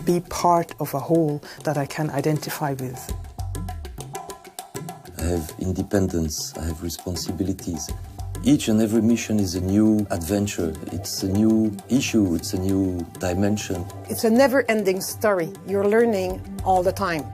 be part of a whole that I can identify with. I have independence, I have responsibilities. Each and every mission is a new adventure. It's a new issue, it's a new dimension. It's a never-ending story. You're learning all the time.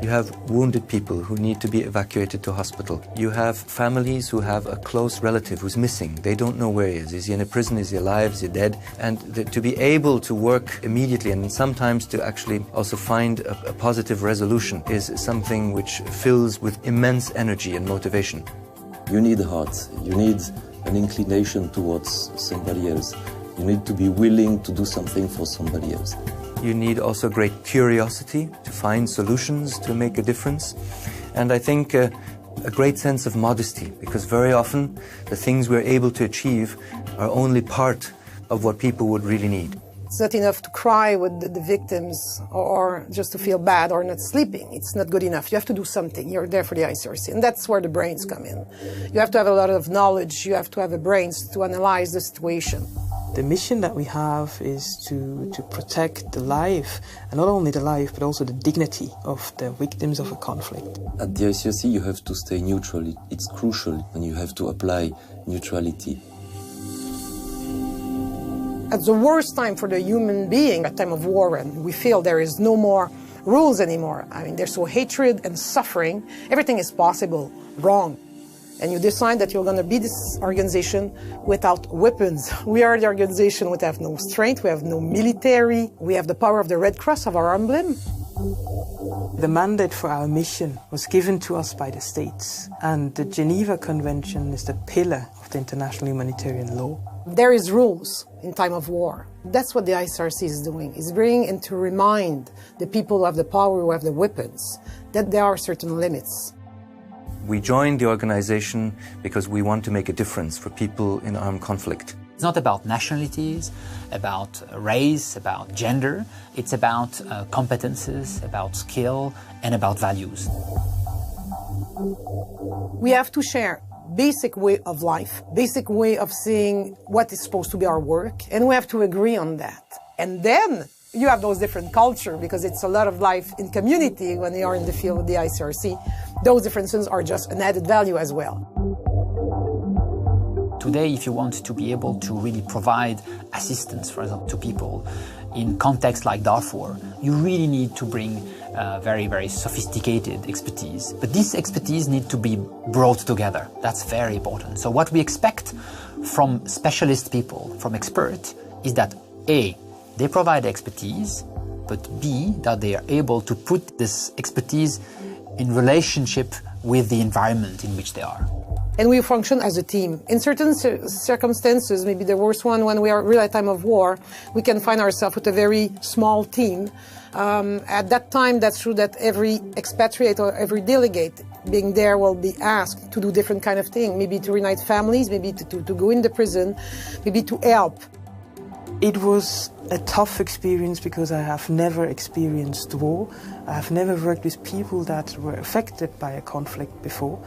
You have wounded people who need to be evacuated to hospital. You have families who have a close relative who's missing. They don't know where he is. Is he in a prison? Is he alive? Is he dead? And to be able to work immediately and sometimes to actually also find a positive resolution is something which fills with immense energy and motivation. You need a heart. You need an inclination towards somebody else. You need to be willing to do something for somebody else. You need also great curiosity to find solutions to make a difference. And I think a great sense of modesty, because very often the things we're able to achieve are only part of what people would really need. It's not enough to cry with the victims or just to feel bad or not sleeping. It's not good enough. You have to do something. You're there for the ICRC. And that's where the brains come in. You have to have a lot of knowledge. You have to have the brains to analyze the situation. The mission that we have is to protect the life, and not only the life, but also the dignity of the victims of a conflict. At the ICRC, you have to stay neutral. It's crucial, and you have to apply neutrality. At the worst time for the human being, at time of war, and we feel there is no more rules anymore. I mean, there's so hatred and suffering. Everything is possible, wrong. And you decide that you're going to be this organization without weapons. We are the organization we have no strength, we have no military, we have the power of the Red Cross, of our emblem. The mandate for our mission was given to us by the states, and the Geneva Convention is the pillar of the international humanitarian law. There is rules in time of war. That's what the ICRC is doing, is bringing and to remind the people who have the power, who have the weapons, that there are certain limits. We joined the organization because we want to make a difference for people in armed conflict. It's not about nationalities, about race, about gender. It's about competences, about skill, and about values. We have to share basic way of life, basic way of seeing what is supposed to be our work, and we have to agree on that. And then you have those different cultures, because it's a lot of life in community when they are in the field of the ICRC. Those differences are just an added value as well. Today, if you want to be able to really provide assistance, for example, to people in contexts like Darfur, you really need to bring very, very sophisticated expertise. But this expertise needs to be brought together. That's very important. So what we expect from specialist people, from experts, is that A, they provide expertise, but B, that they are able to put this expertise in relationship with the environment in which they are. And we function as a team. In certain circumstances, maybe the worst one, when we are really at time of war, we can find ourselves with a very small team. At that time, that's true that every expatriate or every delegate being there will be asked to do different kind of thing, maybe to reunite families, maybe to go in the prison, maybe to help. It was a tough experience because I have never experienced war. I have never worked with people that were affected by a conflict before.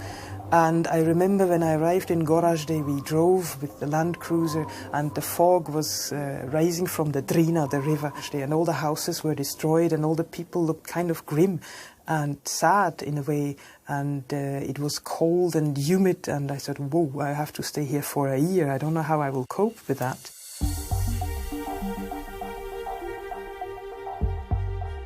And I remember when I arrived in Gorazde, we drove with the Land Cruiser and the fog was rising from the Drina, the river. And all the houses were destroyed and all the people looked kind of grim and sad in a way. And it was cold and humid and I said, whoa, I have to stay here for a year. I don't know how I will cope with that.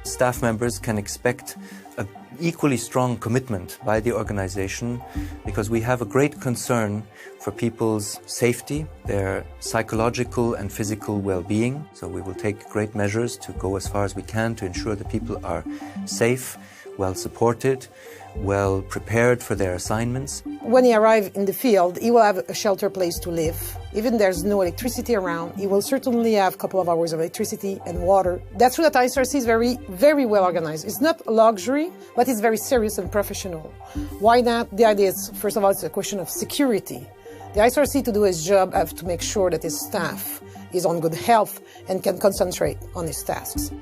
Staff members can expect an equally strong commitment by the organization because we have a great concern for people's safety, their psychological and physical well-being. So we will take great measures to go as far as we can to ensure that people are safe, well supported, well prepared for their assignments. When he arrives in the field, he will have a shelter place to live. Even there's no electricity around, he will certainly have a couple of hours of electricity and water. That's true that ICRC is very, very well organized. It's not a luxury, but it's very serious and professional. Why not? The idea is, first of all, it's a question of security. The ICRC, to do its job, have to make sure that his staff is on good health and can concentrate on his tasks.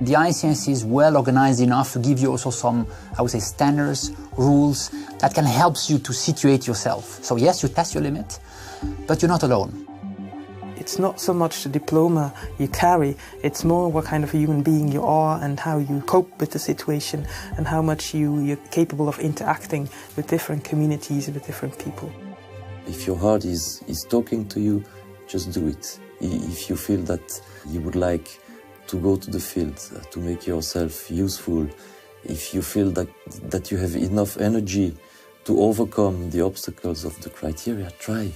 The ICRC is well organized enough to give you also some, I would say, standards, rules that can help you to situate yourself. So yes, you test your limit, but you're not alone. It's not so much the diploma you carry, it's more what kind of a human being you are and how you cope with the situation and how much you're capable of interacting with different communities and with different people. If your heart is talking to you, just do it. If you feel that you would like to go to the field, to make yourself useful, if you feel that you have enough energy to overcome the obstacles of the criteria, try.